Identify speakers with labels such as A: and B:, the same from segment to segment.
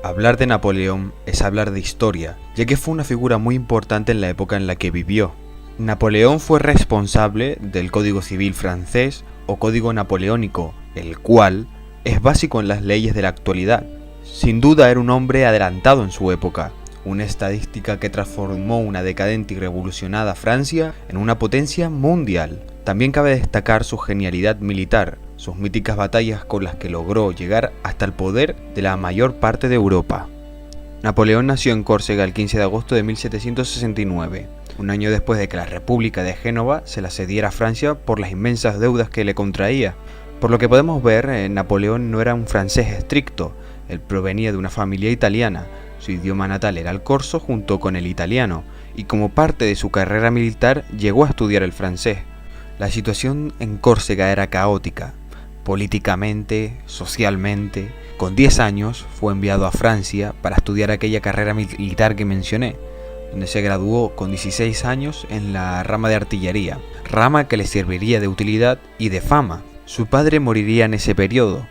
A: Hablar de Napoleón es hablar de historia, ya que fue una figura muy importante en la época en la que vivió. Napoleón fue responsable del Código Civil francés o Código Napoleónico, el cual es básico en las leyes de la actualidad. Sin duda era un hombre adelantado en su época, una estadística que transformó una decadente y revolucionada Francia en una potencia mundial. También cabe destacar su genialidad militar, sus míticas batallas con las que logró llegar hasta el poder de la mayor parte de Europa. Napoleón nació en Córcega el 15 de agosto de 1769, un año después de que la República de Génova se la cediera a Francia por las inmensas deudas que le contraía. Por lo que podemos ver, Napoleón no era un francés estricto, él provenía de una familia italiana, su idioma natal era el corso junto con el italiano, y como parte de su carrera militar llegó a estudiar el francés. La situación en Córcega era caótica, políticamente, socialmente. Con 10 años fue enviado a Francia para estudiar aquella carrera militar que mencioné, donde se graduó con 16 años en la rama de artillería, rama que le serviría de utilidad y de fama. Su padre moriría en ese periodo.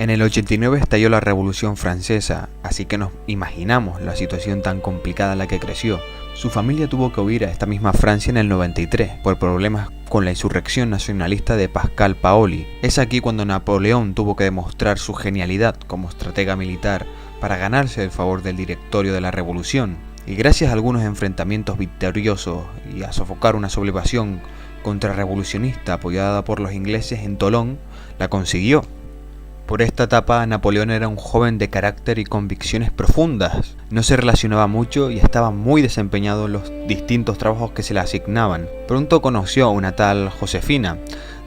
A: En el 89 estalló la Revolución Francesa, así que nos imaginamos la situación tan complicada en la que creció. Su familia tuvo que huir a esta misma Francia en el 93 por problemas con la insurrección nacionalista de Pascal Paoli. Es aquí cuando Napoleón tuvo que demostrar su genialidad como estratega militar para ganarse el favor del directorio de la revolución. Y gracias a algunos enfrentamientos victoriosos y a sofocar una sublevación contrarrevolucionista apoyada por los ingleses en Tolón, la consiguió. Por esta etapa, Napoleón era un joven de carácter y convicciones profundas. No se relacionaba mucho y estaba muy desempeñado en los distintos trabajos que se le asignaban. Pronto conoció a una tal Josefina,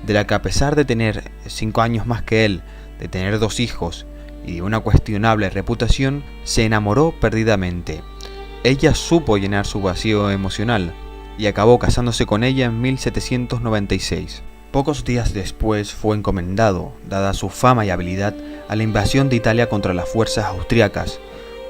A: de la que a pesar de tener 5 años más que él, de tener 2 hijos y una cuestionable reputación, se enamoró perdidamente. Ella supo llenar su vacío emocional y acabó casándose con ella en 1796. Pocos días después fue encomendado, dada su fama y habilidad, a la invasión de Italia contra las fuerzas austríacas.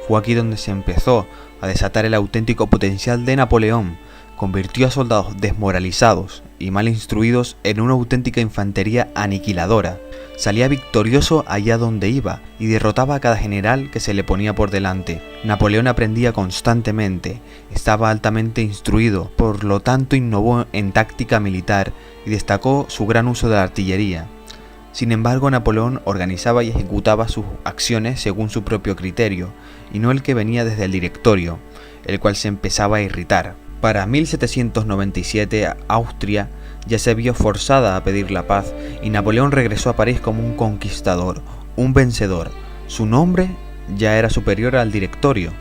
A: Fue aquí donde se empezó a desatar el auténtico potencial de Napoleón. Convirtió a soldados desmoralizados y mal instruidos en una auténtica infantería aniquiladora. Salía victorioso allá donde iba y derrotaba a cada general que se le ponía por delante. Napoleón aprendía constantemente, estaba altamente instruido, por lo tanto innovó en táctica militar y destacó su gran uso de la artillería. Sin embargo, Napoleón organizaba y ejecutaba sus acciones según su propio criterio, y no el que venía desde el directorio, el cual se empezaba a irritar. Para 1797, Austria ya se vio forzada a pedir la paz y Napoleón regresó a París como un conquistador, un vencedor. Su nombre ya era superior al directorio.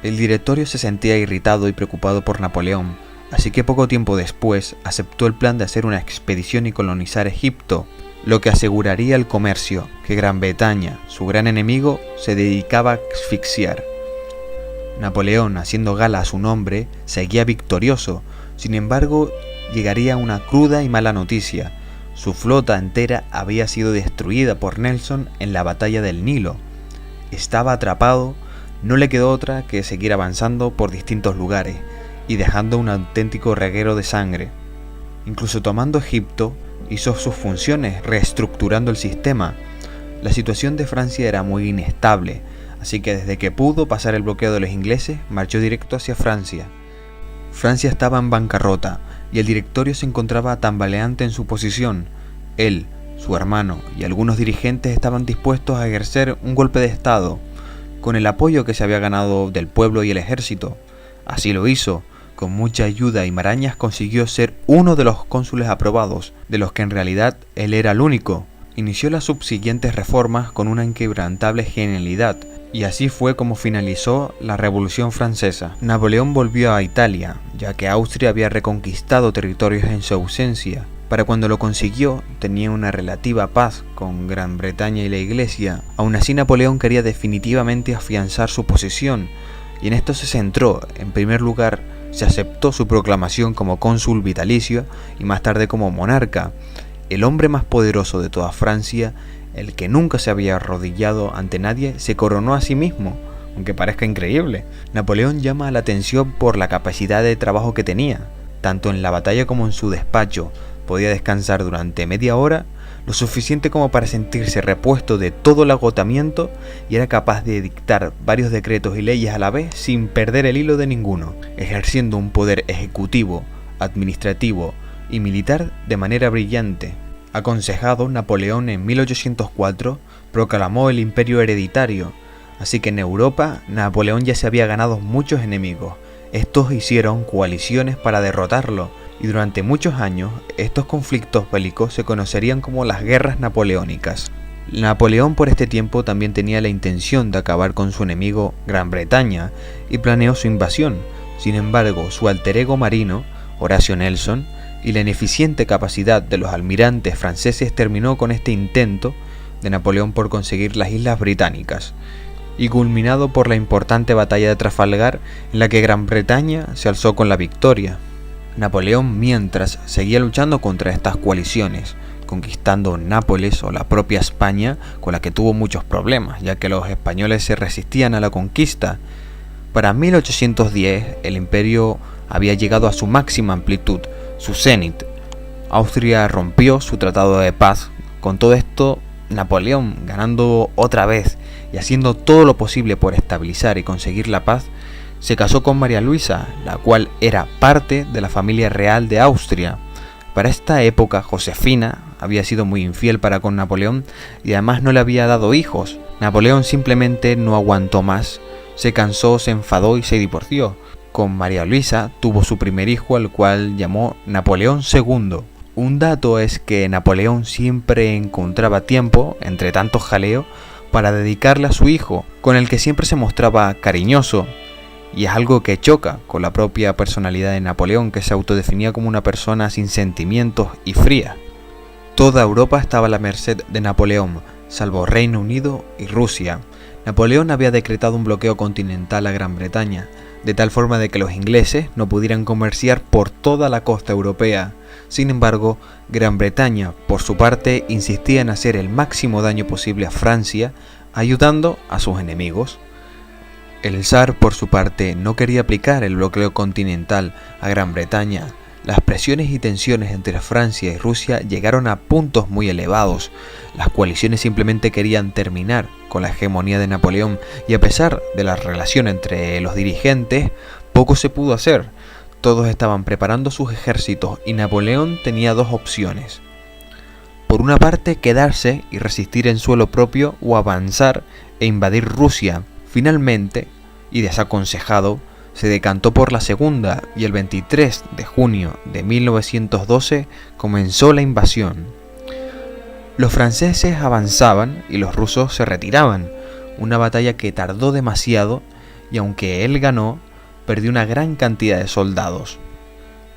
A: El directorio se sentía irritado y preocupado por Napoleón, así que poco tiempo después aceptó el plan de hacer una expedición y colonizar Egipto, lo que aseguraría el comercio que Gran Bretaña, su gran enemigo, se dedicaba a asfixiar. Napoleón, haciendo gala a su nombre, seguía victorioso. Sin embargo, llegaría una cruda y mala noticia. Su flota entera había sido destruida por Nelson en la batalla del Nilo. Estaba atrapado, no le quedó otra que seguir avanzando por distintos lugares y dejando un auténtico reguero de sangre. Incluso tomando Egipto, hizo sus funciones reestructurando el sistema. La situación de Francia era muy inestable, así que desde que pudo pasar el bloqueo de los ingleses, marchó directo hacia Francia. Francia estaba en bancarrota y el directorio se encontraba tambaleante en su posición. Él, su hermano y algunos dirigentes estaban dispuestos a ejercer un golpe de estado, con el apoyo que se había ganado del pueblo y el ejército. Así lo hizo. Con mucha ayuda y marañas consiguió ser uno de los cónsules aprobados, de los que en realidad él era el único. Inició las subsiguientes reformas con una inquebrantable genialidad, y así fue como finalizó la Revolución Francesa. Napoleón volvió a Italia, ya que Austria había reconquistado territorios en su ausencia. Para cuando lo consiguió, tenía una relativa paz con Gran Bretaña y la Iglesia. Aún así, Napoleón quería definitivamente afianzar su posición, y en esto se centró. En primer lugar, se aceptó su proclamación como cónsul vitalicio y más tarde como monarca, el hombre más poderoso de toda Francia. El que nunca se había arrodillado ante nadie se coronó a sí mismo, aunque parezca increíble. Napoleón llama la atención por la capacidad de trabajo que tenía, tanto en la batalla como en su despacho. Podía descansar durante media hora, lo suficiente como para sentirse repuesto de todo el agotamiento, y era capaz de dictar varios decretos y leyes a la vez sin perder el hilo de ninguno, ejerciendo un poder ejecutivo, administrativo y militar de manera brillante. Aconsejado, Napoleón en 1804 proclamó el imperio hereditario, así que en Europa Napoleón ya se había ganado muchos enemigos. Estos hicieron coaliciones para derrotarlo, y durante muchos años estos conflictos bélicos se conocerían como las guerras napoleónicas. Napoleón por este tiempo también tenía la intención de acabar con su enemigo Gran Bretaña y planeó su invasión. Sin embargo, su alter ego marino, Horatio Nelson, y la ineficiente capacidad de los almirantes franceses terminó con este intento de Napoleón por conseguir las Islas Británicas, y culminado por la importante batalla de Trafalgar, en la que Gran Bretaña se alzó con la victoria. Napoleón, mientras, seguía luchando contra estas coaliciones, conquistando Nápoles o la propia España, con la que tuvo muchos problemas, ya que los españoles se resistían a la conquista. Para 1810, el imperio había llegado a su máxima amplitud, su cenit. Austria rompió su tratado de paz. Con todo esto, Napoleón, ganando otra vez y haciendo todo lo posible por estabilizar y conseguir la paz, se casó con María Luisa, la cual era parte de la familia real de Austria. Para esta época, Josefina había sido muy infiel para con Napoleón y además no le había dado hijos. Napoleón simplemente no aguantó más, se cansó, se enfadó y se divorció. Con María Luisa tuvo su primer hijo, al cual llamó Napoleón II. Un dato es que Napoleón siempre encontraba tiempo, entre tanto jaleo, para dedicarle a su hijo, con el que siempre se mostraba cariñoso, y es algo que choca con la propia personalidad de Napoleón, que se autodefinía como una persona sin sentimientos y fría. Toda Europa estaba a la merced de Napoleón, salvo Reino Unido y Rusia. Napoleón había decretado un bloqueo continental a Gran Bretaña, de tal forma de que los ingleses no pudieran comerciar por toda la costa europea. Sin embargo, Gran Bretaña, por su parte, insistía en hacer el máximo daño posible a Francia, ayudando a sus enemigos. El zar, por su parte, no quería aplicar el bloqueo continental a Gran Bretaña. Las presiones y tensiones entre Francia y Rusia llegaron a puntos muy elevados. Las coaliciones simplemente querían terminar con la hegemonía de Napoleón, y a pesar de la relación entre los dirigentes, poco se pudo hacer. Todos estaban preparando sus ejércitos y Napoleón tenía dos opciones. Por una parte, quedarse y resistir en suelo propio, o avanzar e invadir Rusia. Finalmente, y desaconsejado, se decantó por la segunda, y el 23 de junio de 1912 comenzó la invasión. Los franceses avanzaban y los rusos se retiraban, una batalla que tardó demasiado, y aunque él ganó, perdió una gran cantidad de soldados.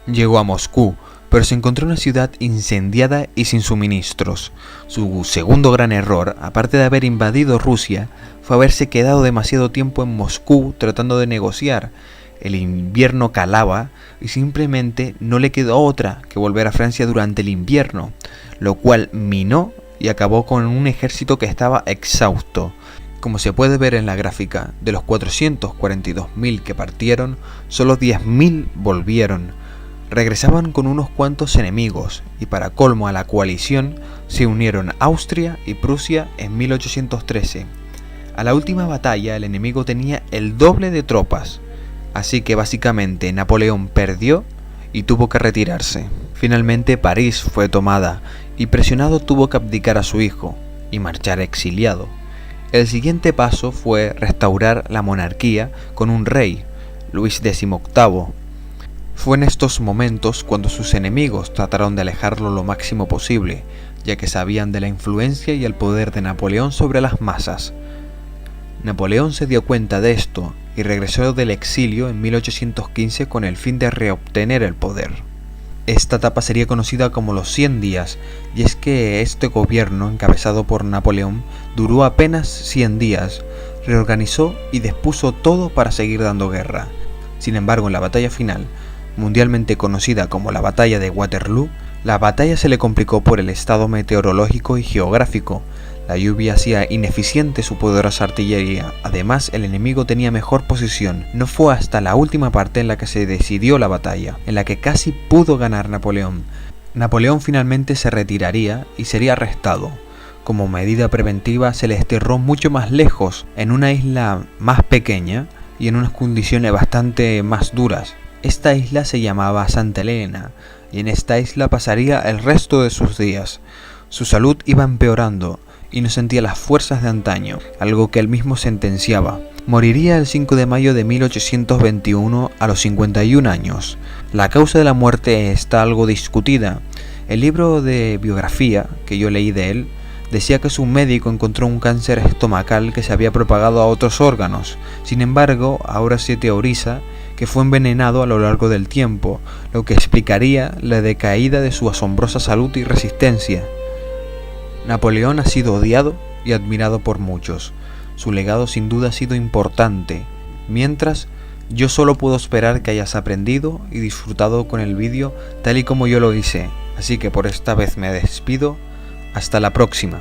A: Llegó a Moscú, pero se encontró una ciudad incendiada y sin suministros. Su segundo gran error, aparte de haber invadido Rusia, fue haberse quedado demasiado tiempo en Moscú tratando de negociar. El invierno calaba y simplemente no le quedó otra que volver a Francia durante el invierno, lo cual minó y acabó con un ejército que estaba exhausto. Como se puede ver en la gráfica, de los 442.000 que partieron, solo 10.000 volvieron. Regresaban con unos cuantos enemigos, y para colmo a la coalición se unieron Austria y Prusia en 1813. A la última batalla el enemigo tenía el doble de tropas, así que básicamente Napoleón perdió y tuvo que retirarse. Finalmente París fue tomada, y presionado tuvo que abdicar a su hijo y marchar exiliado. El siguiente paso fue restaurar la monarquía con un rey, Luis XVIII. Fue en estos momentos cuando sus enemigos trataron de alejarlo lo máximo posible, ya que sabían de la influencia y el poder de Napoleón sobre las masas. Napoleón se dio cuenta de esto y regresó del exilio en 1815 con el fin de reobtener el poder. Esta etapa sería conocida como los 100 días, y es que este gobierno, encabezado por Napoleón, duró apenas 100 días, reorganizó y dispuso todo para seguir dando guerra. Sin embargo, en la batalla final, mundialmente conocida como la Batalla de Waterloo, la batalla se le complicó por el estado meteorológico y geográfico. La lluvia hacía ineficiente su poderosa artillería, además el enemigo tenía mejor posición. No fue hasta la última parte en la que se decidió la batalla, en la que casi pudo ganar Napoleón. Napoleón finalmente se retiraría y sería arrestado. Como medida preventiva se le desterró mucho más lejos, en una isla más pequeña y en unas condiciones bastante más duras. Esta isla se llamaba Santa Elena, y en esta isla pasaría el resto de sus días. Su salud iba empeorando y no sentía las fuerzas de antaño, algo que él mismo sentenciaba. Moriría el 5 de mayo de 1821 a los 51 años. La causa de la muerte está algo discutida. El libro de biografía que yo leí de él decía que su médico encontró un cáncer estomacal que se había propagado a otros órganos. Sin embargo, ahora se teoriza que fue envenenado a lo largo del tiempo, lo que explicaría la decaída de su asombrosa salud y resistencia. Napoleón ha sido odiado y admirado por muchos. Su legado sin duda ha sido importante. Mientras, yo solo puedo esperar que hayas aprendido y disfrutado con el vídeo tal y como yo lo hice. Así que por esta vez me despido. Hasta la próxima.